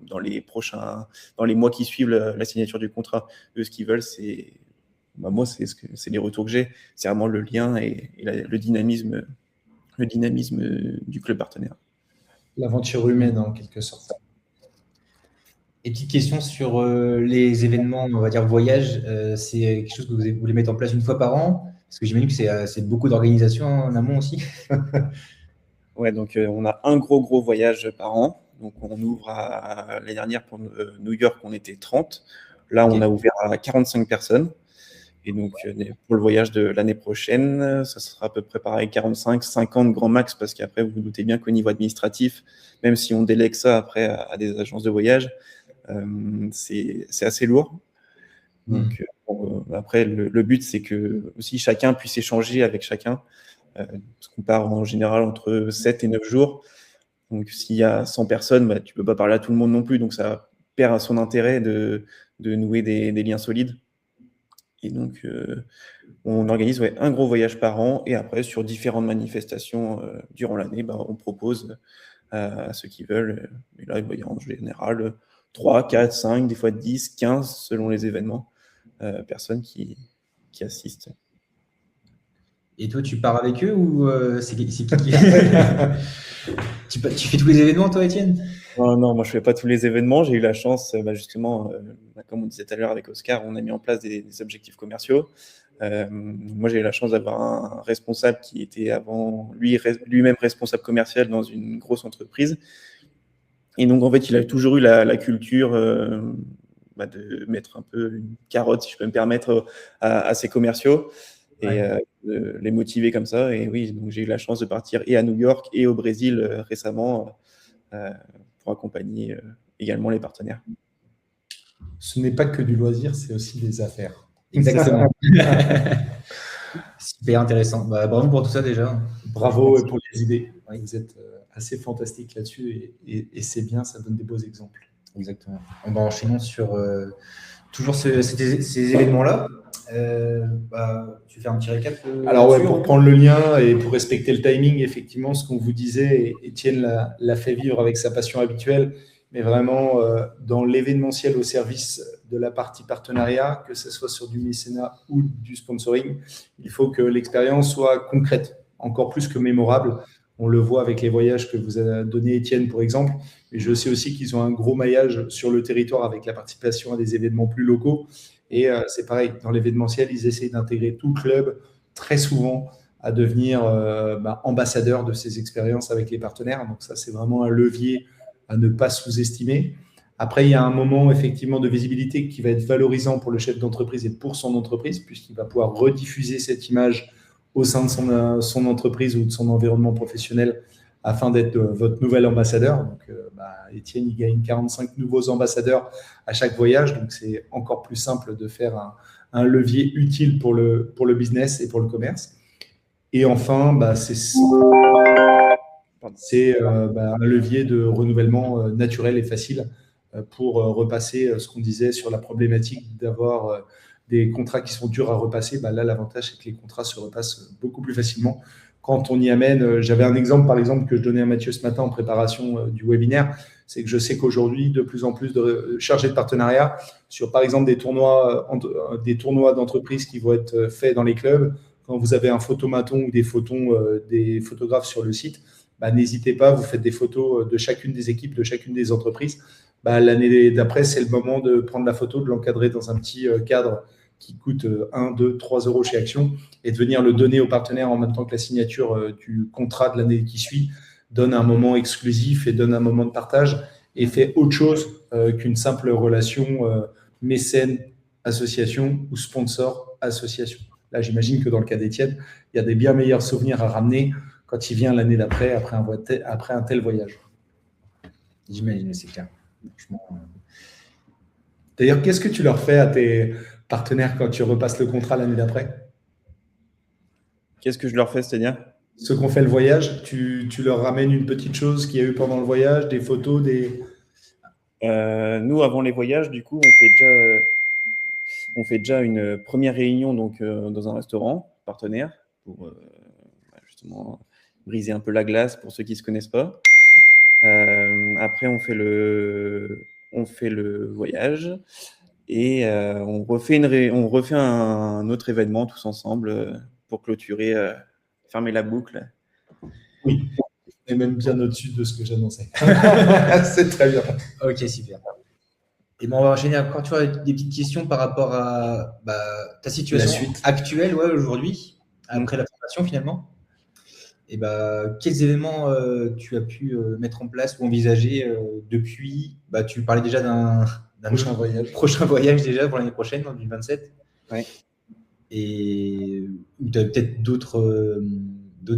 dans les mois qui suivent la signature du contrat. Eux, ce qu'ils veulent, c'est moi, c'est les retours que j'ai. C'est vraiment le lien et le dynamisme du club partenaire. L'aventure humaine, en quelque sorte. Et petite question sur les événements, on va dire voyage, c'est quelque chose que vous voulez mettre en place une fois par an? Parce que j'imagine que c'est beaucoup d'organisation en amont aussi. Ouais, donc on a un gros voyage par an. Donc on ouvre l'année dernière pour New York, on était 30. Là, on a ouvert à 45 personnes. Et donc pour le voyage de l'année prochaine, ça sera à peu près pareil, 45, 50 grand max, parce qu'après, vous vous doutez bien qu'au niveau administratif, même si on délègue ça après à des agences de voyage, c'est assez lourd. Donc après, le but, c'est que aussi chacun puisse échanger avec chacun. Parce qu'on part en général entre 7 et 9 jours. Donc, s'il y a 100 personnes, tu ne peux pas parler à tout le monde non plus. Donc, ça perd son intérêt de nouer des liens solides. Et donc, on organise un gros voyage par an. Et après, sur différentes manifestations durant l'année, on propose à ceux qui veulent. Et là, il y a en général 3, 4, 5, des fois 10, 15, selon les événements, personnes qui assistent. Et toi, tu pars avec eux ou c'est qui tu fais tous les événements, toi, Étienne? Non, moi je fais pas tous les événements. J'ai eu la chance, justement, comme on disait tout à l'heure avec Oscar, on a mis en place des objectifs commerciaux. Moi, j'ai eu la chance d'avoir un responsable qui était avant lui-même responsable commercial dans une grosse entreprise. Et donc, en fait, il a toujours eu la culture de mettre un peu une carotte, si je peux me permettre, à ses commerciaux. Et de les motiver comme ça. Et oui, donc j'ai eu la chance de partir et à New York et au Brésil récemment pour accompagner également les partenaires. Ce n'est pas que du loisir, c'est aussi des affaires. Exactement. Super intéressant. Bravo pour tout ça déjà. Bravo pour les idées. Vous êtes assez fantastique là-dessus et c'est bien, ça donne des beaux exemples. Exactement. On va enchaîner sur toujours ces événements-là. Tu fais un petit récap. Alors pour prendre le lien et pour respecter le timing, effectivement, ce qu'on vous disait, Étienne l'a fait vivre avec sa passion habituelle, mais vraiment dans l'événementiel au service de la partie partenariat, que ce soit sur du mécénat ou du sponsoring, il faut que l'expérience soit concrète, encore plus que mémorable. On le voit avec les voyages que vous a donné Étienne, pour exemple. Mais je sais aussi qu'ils ont un gros maillage sur le territoire avec la participation à des événements plus locaux. Et c'est pareil, dans l'événementiel, ils essayent d'intégrer tout le club très souvent à devenir ambassadeurs de ces expériences avec les partenaires. Donc ça, c'est vraiment un levier à ne pas sous-estimer. Après, il y a un moment effectivement de visibilité qui va être valorisant pour le chef d'entreprise et pour son entreprise, puisqu'il va pouvoir rediffuser cette image au sein de son entreprise ou de son environnement professionnel afin d'être votre nouvel ambassadeur. Donc, Étienne, il gagne 45 nouveaux ambassadeurs à chaque voyage. Donc, c'est encore plus simple de faire un levier utile pour le business et pour le commerce. Et enfin, c'est un levier de renouvellement naturel et facile pour repasser ce qu'on disait sur la problématique d'avoir des contrats qui sont durs à repasser. Là, l'avantage, c'est que les contrats se repassent beaucoup plus facilement quand on y amène. J'avais un exemple, par exemple, que je donnais à Mathieu ce matin en préparation du webinaire. C'est que je sais qu'aujourd'hui, de plus en plus de chargés de partenariat sur, par exemple, des tournois d'entreprise qui vont être faits dans les clubs. Quand vous avez un photomaton ou des photographes sur le site, n'hésitez pas, vous faites des photos de chacune des équipes, de chacune des entreprises. L'année d'après, c'est le moment de prendre la photo, de l'encadrer dans un petit cadre qui coûte 1, 2, 3 euros chez Action et de venir le donner aux partenaires en même temps que la signature du contrat de l'année qui suit, donne un moment exclusif et donne un moment de partage et fait autre chose qu'une simple relation mécène, association ou sponsor, association. Là, j'imagine que dans le cas d'Étienne, il y a des bien meilleurs souvenirs à ramener quand il vient l'année d'après, après un tel voyage. J'imagine, c'est clair. D'ailleurs, qu'est-ce que tu leur fais à tes partenaires quand tu repasses le contrat l'année d'après? Qu'est-ce que je leur fais, c'est-à-dire? Ceux qui ont fait le voyage, tu leur ramènes une petite chose qu'il y a eu pendant le voyage, des photos, Nous, avant les voyages, du coup, on fait déjà une première réunion dans un restaurant partenaire pour justement briser un peu la glace pour ceux qui ne se connaissent pas. Après, on fait le voyage et on refait un autre événement tous ensemble pour clôturer, fermer la boucle. Oui, et même bien au-dessus de ce que j'annonçais. C'est très bien. Ok, super. Et on va enchaîner encore, tu vois, des petites questions par rapport à ta situation actuelle aujourd'hui, après la formation finalement. Et quels événements tu as pu mettre en place ou envisager depuis tu parlais déjà d'un prochain voyage déjà pour l'année prochaine, en 2027. Ouais. Et tu as peut-être d'autres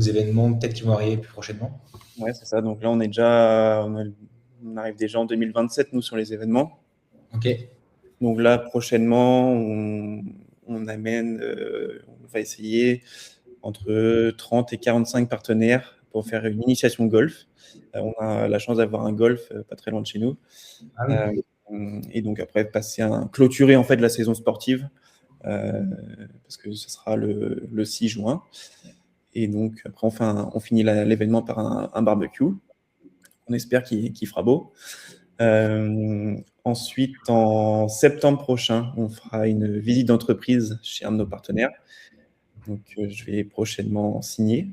événements peut-être qui vont arriver plus prochainement. Ouais, c'est ça. Donc là, on arrive déjà en 2027, nous, sur les événements. Ok. Donc là, prochainement, on va essayer entre 30 et 45 partenaires pour faire une initiation golf. On a la chance d'avoir un golf pas très loin de chez nous. Ah oui. Et donc après, clôturer en fait la saison sportive parce que ce sera le 6 juin. Et donc après, on finit l'événement par un barbecue. On espère qu'il fera beau. Ensuite, en septembre prochain, on fera une visite d'entreprise chez un de nos partenaires. Donc, je vais prochainement signer.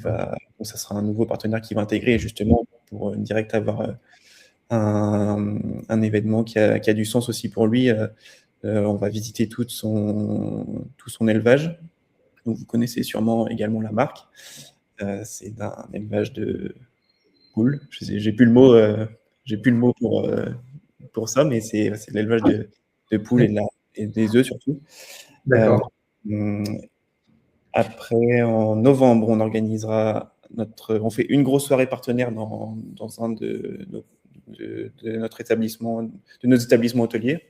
Ça sera un nouveau partenaire qui va intégrer justement pour direct avoir un événement qui a du sens aussi pour lui. On va visiter tout son élevage. Donc, vous connaissez sûrement également la marque. C'est un élevage de poules. J'ai plus le mot pour ça, mais c'est l'élevage de poules et des œufs surtout. D'accord. Après, en novembre, on fait une grosse soirée partenaire dans un de nos établissements hôteliers.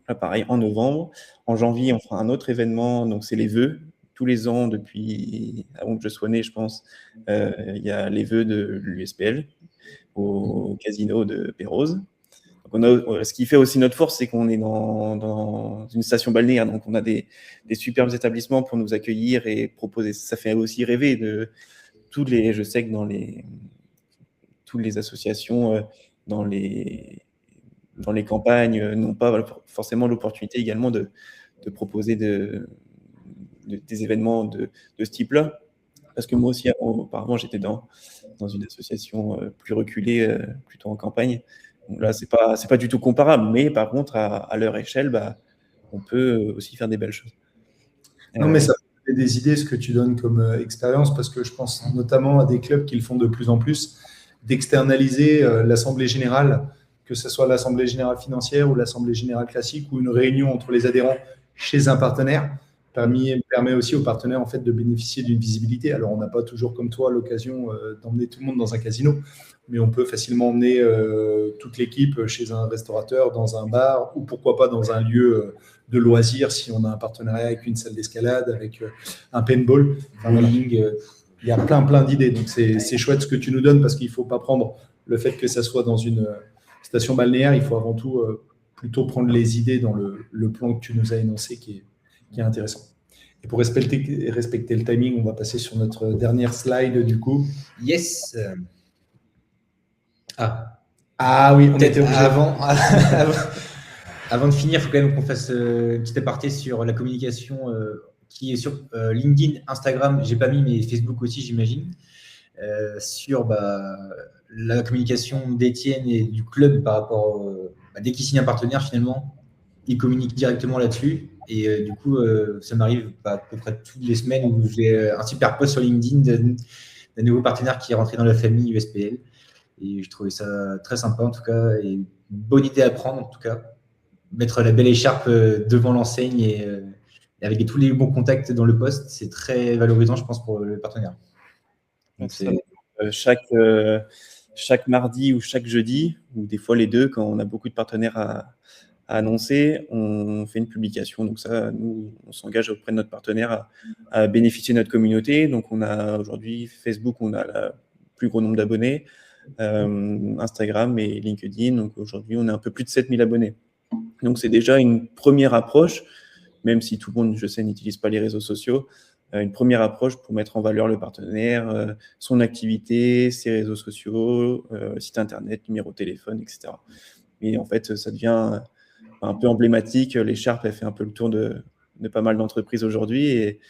Là, pareil, en novembre. En janvier, on fera un autre événement, donc c'est les vœux. Tous les ans, depuis avant que je sois né, je pense, il y a les vœux de l'USPL au casino de Pérouse. Ce qui fait aussi notre force, c'est qu'on est dans une station balnéaire, donc on a des superbes établissements pour nous accueillir et proposer. Ça fait aussi rêver je sais que dans toutes les associations, dans les campagnes, n'ont pas forcément l'opportunité également de proposer des événements de ce type-là. Parce que moi aussi, auparavant, j'étais dans une association plus reculée, plutôt en campagne. Donc là, c'est pas du tout comparable, mais par contre, à leur échelle, on peut aussi faire des belles choses. Non, mais ça des idées, ce que tu donnes comme expérience, parce que je pense notamment à des clubs qui le font de plus en plus, d'externaliser l'assemblée générale, que ce soit l'assemblée générale financière ou l'assemblée générale classique, ou une réunion entre les adhérents chez un partenaire, permet aussi aux partenaires en fait, de bénéficier d'une visibilité. Alors, on n'a pas toujours, comme toi, l'occasion d'emmener tout le monde dans un casino, mais on peut facilement emmener toute l'équipe chez un restaurateur, dans un bar, ou pourquoi pas dans un lieu de loisirs, si on a un partenariat avec une salle d'escalade, avec un paintball. Enfin, bowling, il y a plein d'idées. Donc, c'est chouette ce que tu nous donnes, parce qu'il ne faut pas prendre le fait que ça soit dans une station balnéaire. Il faut avant tout plutôt prendre les idées dans le plan que tu nous as énoncé, qui est intéressant. Et pour respecter le timing, on va passer sur notre dernière slide du coup. Yes. Ah oui, on était obligé. Avant de finir, il faut quand même qu'on fasse une petite aparté sur la communication qui est sur LinkedIn, Instagram, j'ai pas mis, mais Facebook aussi, j'imagine, sur la communication d'Étienne et du club par rapport dès qu'il signe un partenaire, finalement, il communique directement là-dessus. Et du coup, ça m'arrive à peu près toutes les semaines où j'ai un super post sur LinkedIn d'un nouveau partenaire qui est rentré dans la famille USPL. Et je trouvais ça très sympa en tout cas, et une bonne idée à prendre en tout cas. Mettre la belle écharpe devant l'enseigne et avec tous les bons contacts dans le poste, c'est très valorisant, je pense, pour le partenaire. Donc, chaque mardi ou chaque jeudi, ou des fois les deux, quand on a beaucoup de partenaires à annoncer, on fait une publication. Donc ça, nous, on s'engage auprès de notre partenaire à bénéficier de notre communauté. Donc on a aujourd'hui Facebook, on a le plus gros nombre d'abonnés, Instagram et LinkedIn. Donc aujourd'hui, on a un peu plus de 7000 abonnés. Donc c'est déjà une première approche, même si tout le monde, je sais, n'utilise pas les réseaux sociaux, une première approche pour mettre en valeur le partenaire, son activité, ses réseaux sociaux, site internet, numéro de téléphone, etc. Et en fait, ça devient un peu emblématique. L'écharpe, elle fait un peu le tour de pas mal d'entreprises aujourd'hui. Et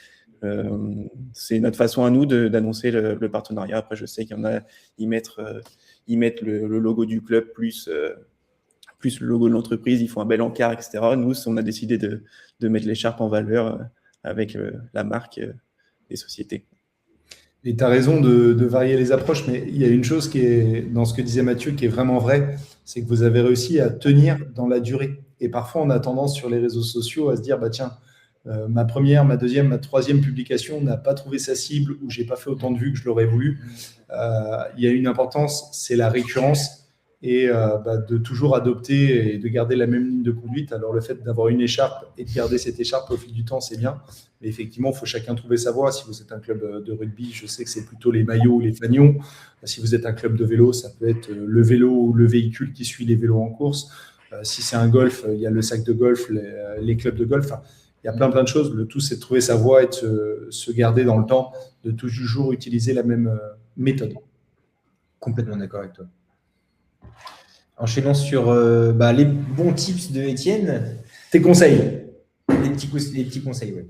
c'est notre façon à nous d'annoncer le partenariat. Après, je sais qu'il y en a, ils mettent le logo du club plus le logo de l'entreprise, ils font un bel encart, etc. Nous, on a décidé de mettre l'écharpe en valeur avec la marque des sociétés. Et tu as raison de varier les approches, mais il y a une chose qui est dans ce que disait Mathieu qui est vraiment vraie, c'est que vous avez réussi à tenir dans la durée. Et parfois, on a tendance sur les réseaux sociaux à se dire, tiens, ma première, ma deuxième, ma troisième publication n'a pas trouvé sa cible ou j'ai pas fait autant de vues que je l'aurais voulu. Il y a une importance, c'est la récurrence et de toujours adopter et de garder la même ligne de conduite. Alors, le fait d'avoir une écharpe et de garder cette écharpe au fil du temps, c'est bien. Mais effectivement, il faut chacun trouver sa voie. Si vous êtes un club de rugby, je sais que c'est plutôt les maillots ou les fanions. Si vous êtes un club de vélo, ça peut être le vélo ou le véhicule qui suit les vélos en course. Si c'est un golf, il y a le sac de golf, les clubs de golf. Enfin, il y a plein de choses. Le tout, c'est de trouver sa voie et de se garder dans le temps, de toujours utiliser la même méthode. Complètement d'accord avec toi. Enchaînons sur les bons tips de Étienne. Tes conseils. Les petits conseils, oui.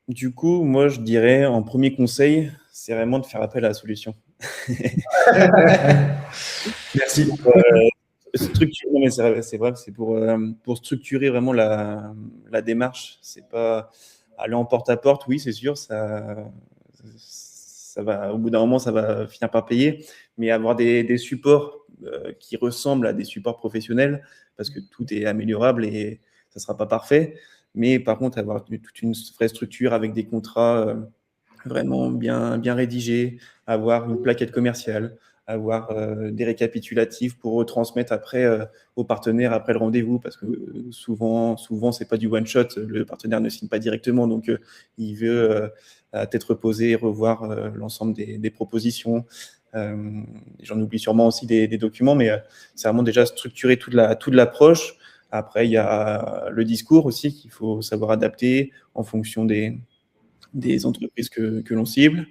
Du coup, moi, je dirais, en premier conseil, c'est vraiment de faire appel à la solution. Merci. Non, mais c'est vrai, c'est pour structurer vraiment la démarche. C'est pas aller en porte-à-porte, oui, c'est sûr, ça va, au bout d'un moment, ça va finir par payer, mais avoir des supports qui ressemblent à des supports professionnels, parce que tout est améliorable et ça ne sera pas parfait. Mais par contre, avoir toute une vraie structure avec des contrats vraiment bien rédigés, avoir une plaquette commerciale, avoir des récapitulatifs pour retransmettre après aux partenaires après le rendez-vous, parce que souvent c'est pas du one shot, le partenaire ne signe pas directement, donc il veut tête reposée revoir l'ensemble des propositions. J'en oublie sûrement aussi des documents, mais c'est vraiment déjà structurer toute l'approche. Après, il y a le discours aussi qu'il faut savoir adapter en fonction des entreprises que l'on cible.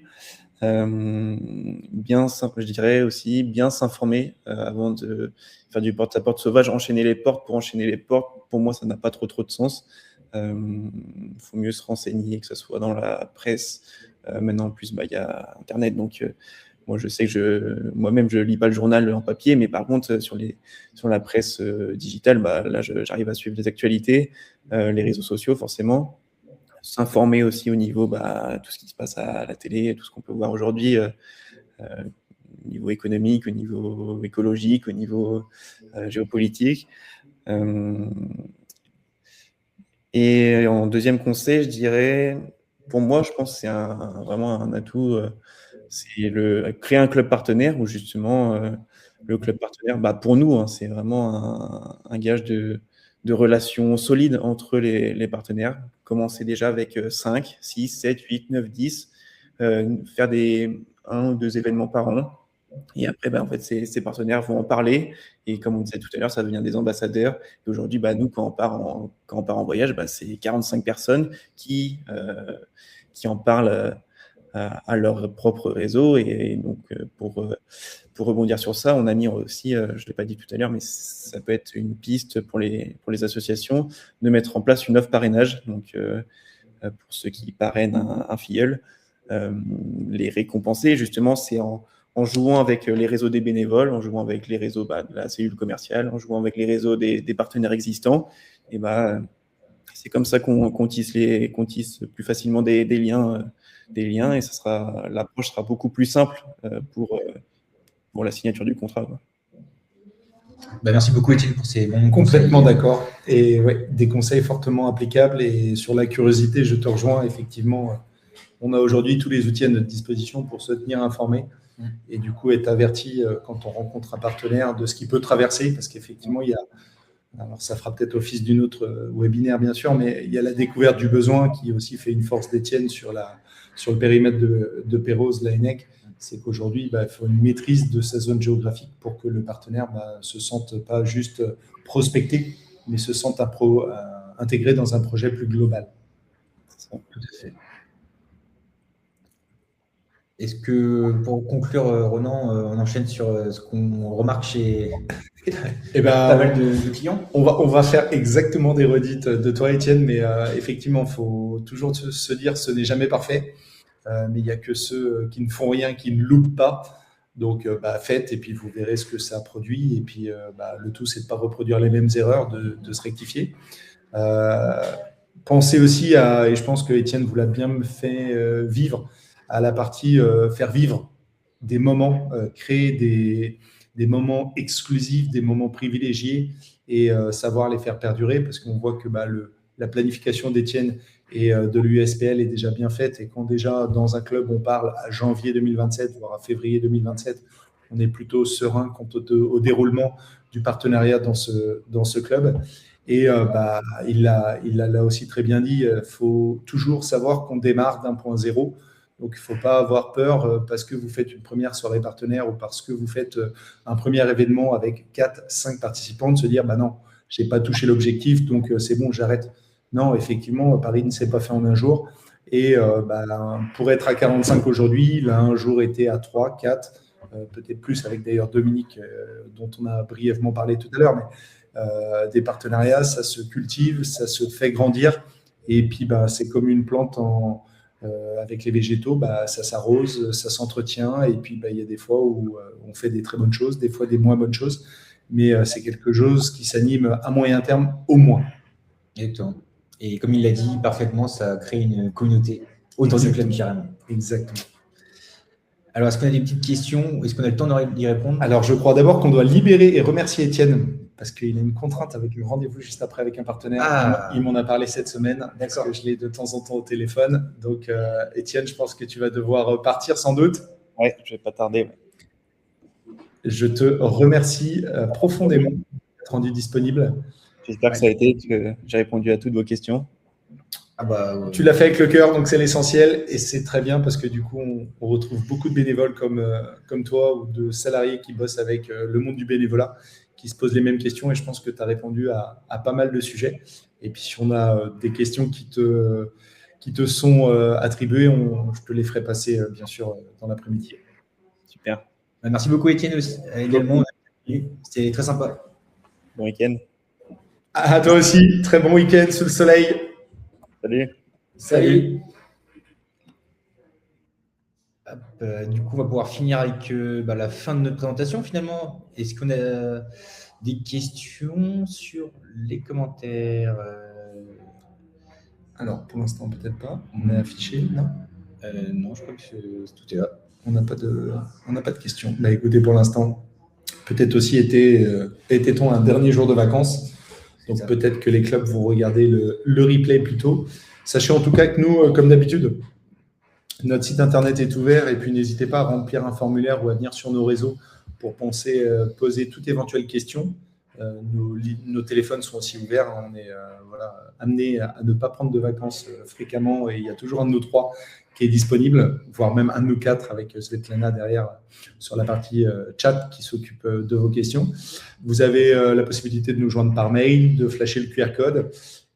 Je dirais aussi bien s'informer avant de faire du porte-à-porte sauvage. Enchaîner les portes pour enchaîner les portes, pour moi, ça n'a pas trop de sens. Faut mieux se renseigner, que ce soit dans la presse. Maintenant, en plus, il y a Internet, donc moi, je sais que moi-même, je lis pas le journal en papier, mais par contre, sur la presse digitale, là, j'arrive à suivre les actualités, les réseaux sociaux, forcément. s'informer aussi au niveau tout ce qui se passe à la télé, tout ce qu'on peut voir aujourd'hui au niveau économique, au niveau écologique, au niveau géopolitique. Et en deuxième conseil, je dirais, pour moi, je pense que c'est vraiment un atout, c'est créer un club partenaire où justement le club partenaire, pour nous, hein, c'est vraiment un gage de relations solides entre les partenaires. Commencer déjà avec 5, 6, 7, 8, 9, 10, faire 1 ou 2 événements par an. Et après, en fait, ces partenaires vont en parler. Et comme on disait tout à l'heure, ça devient des ambassadeurs. Et aujourd'hui, nous, quand on part en voyage, c'est 45 personnes qui en parlent à leur propre réseau. Et donc, pour rebondir sur ça, on a mis aussi, je ne l'ai pas dit tout à l'heure, mais ça peut être une piste pour les associations de mettre en place une offre parrainage. Donc, pour ceux qui parrainent un filleul, les récompenser, justement, c'est en jouant avec les réseaux des bénévoles, en jouant avec les réseaux de la cellule commerciale, en jouant avec les réseaux des partenaires existants. Et c'est comme ça qu'on tisse plus facilement des liens, et l'approche sera beaucoup plus simple pour la signature du contrat, quoi. Merci beaucoup, Étienne, pour ces bons Complètement conseils. d'accord. Et des conseils fortement applicables. Et sur la curiosité, je te rejoins. Effectivement, on a aujourd'hui tous les outils à notre disposition pour se tenir informé et du coup être averti quand on rencontre un partenaire de ce qui peut traverser. Parce qu'effectivement, alors ça fera peut-être office d'une autre webinaire, bien sûr, mais il y a la découverte du besoin qui aussi fait une force d'Étienne sur le périmètre de Perros, la ENEC. C'est qu'aujourd'hui, il faut une maîtrise de sa zone géographique pour que le partenaire se sente pas juste prospecté, mais se sente intégré dans un projet plus global. Tout à fait. Est-ce que, pour conclure, Ronan, on enchaîne sur ce qu'on remarque chez pas mal de clients? On va faire exactement des redites de toi, Étienne, mais effectivement, il faut toujours se dire ce n'est jamais parfait. Mais il n'y a que ceux qui ne font rien, qui ne loupent pas. Donc, faites, et puis vous verrez ce que ça produit. Et puis, le tout, c'est de ne pas reproduire les mêmes erreurs, de se rectifier. Pensez aussi et je pense que Étienne vous l'a bien fait vivre, à la partie faire vivre des moments, créer des moments exclusifs, des moments privilégiés et savoir les faire perdurer, parce qu'on voit que la planification d'Étienne et de l'USPL est déjà bien faite, et quand déjà dans un club on parle à janvier 2027 voire à février 2027, on est plutôt serein quant au déroulement du partenariat dans ce club. Et il l'a aussi très bien dit, il faut toujours savoir qu'on démarre d'un point zéro. Donc, il ne faut pas avoir peur parce que vous faites une première soirée partenaire ou parce que vous faites un premier événement avec 4-5 participants, de se dire non, je n'ai pas touché l'objectif, donc c'est bon, j'arrête. Non, effectivement, Paris ne s'est pas fait en un jour. Et pour être à 45 aujourd'hui, il a un jour été à 3, 4, peut-être plus, avec d'ailleurs Dominique, dont on a brièvement parlé tout à l'heure. Mais des partenariats, ça se cultive, ça se fait grandir. Et puis, c'est comme une plante avec les végétaux, ça s'arrose, ça s'entretient. Et puis, il y a des fois où on fait des très bonnes choses, des fois des moins bonnes choses. Mais c'est quelque chose qui s'anime à moyen terme au moins. Exactement. Et comme il l'a dit parfaitement, ça crée une communauté autour du club carrément. Exactement. Alors, est-ce qu'on a des petites questions? Est-ce qu'on a le temps d'y répondre? Alors, je crois d'abord qu'on doit libérer et remercier Étienne, parce qu'il a une contrainte avec un rendez-vous juste après avec un partenaire. Il m'en a parlé cette semaine, parce que je l'ai de temps en temps au téléphone. Donc, Étienne, je pense que tu vas devoir partir sans doute. Oui, je ne vais pas tarder. Je te remercie profondément d'être rendu disponible. J'espère que ça a été, que j'ai répondu à toutes vos questions. Tu l'as fait avec le cœur, donc c'est l'essentiel, et c'est très bien parce que du coup, on retrouve beaucoup de bénévoles comme toi ou de salariés qui bossent avec le monde du bénévolat, qui se posent les mêmes questions, et je pense que tu as répondu à pas mal de sujets. Et puis, si on a des questions qui te sont attribuées, je te les ferai passer, bien sûr, dans l'après-midi. Super. Merci beaucoup, Étienne, aussi, également. C'était très sympa. Bon week-end. À toi aussi. Très bon week-end sous le soleil. Salut. Salut. Du coup, on va pouvoir finir avec la fin de notre présentation, finalement. Est-ce qu'on a des questions sur les commentaires? Alors, pour l'instant, peut-être pas. On est affiché, non? Non, je crois que tout est là. On n'a pas de questions. Bah, écoutez, pour l'instant, peut-être aussi était-on un dernier jour de vacances. Donc peut-être que les clubs vont regarder le replay plus tôt. Sachez en tout cas que nous, comme d'habitude, notre site internet est ouvert et puis n'hésitez pas à remplir un formulaire ou à venir sur nos réseaux pour poser toute éventuelle question. Nos téléphones sont aussi ouverts. On est amené à ne pas prendre de vacances fréquemment et il y a toujours un de nous trois qui est disponible, voire même un de nous quatre avec Svetlana derrière sur la partie chat qui s'occupe de vos questions. Vous avez la possibilité de nous joindre par mail, de flasher le QR code.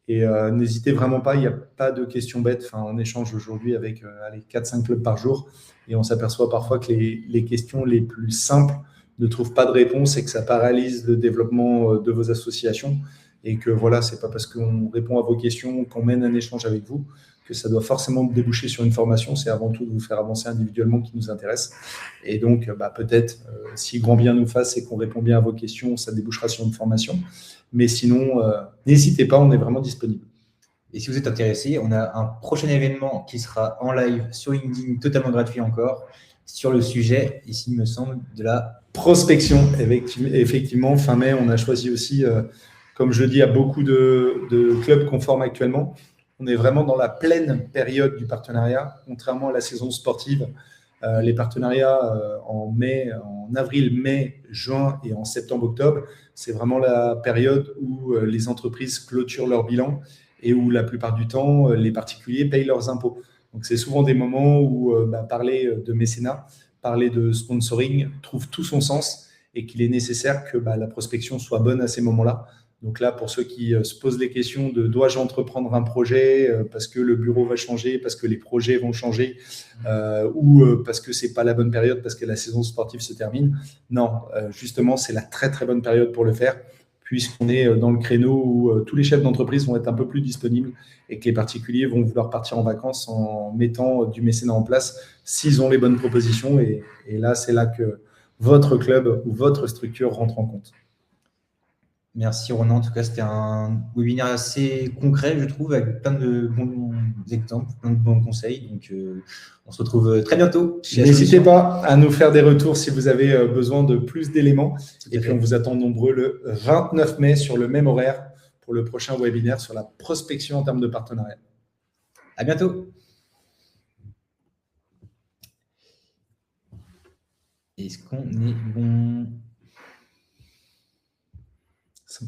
Et n'hésitez vraiment pas, il n'y a pas de questions bêtes. Enfin, on échange aujourd'hui avec 4-5 clubs par jour et on s'aperçoit parfois que les questions les plus simples ne trouvent pas de réponse et que ça paralyse le développement de vos associations. Et que voilà, ce n'est pas parce qu'on répond à vos questions, qu'on mène un échange avec vous, que ça doit forcément déboucher sur une formation. C'est avant tout de vous faire avancer individuellement qui nous intéresse. Et donc, peut-être, si grand bien nous fasse et qu'on répond bien à vos questions, ça débouchera sur une formation. Mais sinon, n'hésitez pas, on est vraiment disponible. Et si vous êtes intéressé, on a un prochain événement qui sera en live sur LinkedIn, totalement gratuit encore, sur le sujet, ici, il me semble, de la prospection. Effectivement, fin mai, on a choisi aussi, comme je le dis à beaucoup de clubs qu'on forme actuellement, on est vraiment dans la pleine période du partenariat, contrairement à la saison sportive. Les partenariats en avril, mai, juin et en septembre, octobre, c'est vraiment la période où les entreprises clôturent leur bilan et où la plupart du temps, les particuliers payent leurs impôts. Donc, c'est souvent des moments où parler de mécénat, parler de sponsoring trouve tout son sens et qu'il est nécessaire que la prospection soit bonne à ces moments-là. Donc là, pour ceux qui se posent les questions de dois-je entreprendre un projet parce que le bureau va changer, parce que les projets vont changer ou parce que c'est pas la bonne période, parce que la saison sportive se termine. Non, justement, c'est la très très bonne période pour le faire puisqu'on est dans le créneau où tous les chefs d'entreprise vont être un peu plus disponibles et que les particuliers vont vouloir partir en vacances en mettant du mécénat en place s'ils ont les bonnes propositions. Et là, c'est là que votre club ou votre structure rentre en compte. Merci Ronan, en tout cas c'était un webinaire assez concret je trouve avec plein de bons exemples, plein de bons conseils, donc on se retrouve très bientôt. N'hésitez pas à nous faire des retours si vous avez besoin de plus d'éléments et puis on vous attend nombreux le 29 mai sur le même horaire pour le prochain webinaire sur la prospection en termes de partenariat. À bientôt. Est-ce qu'on est bon?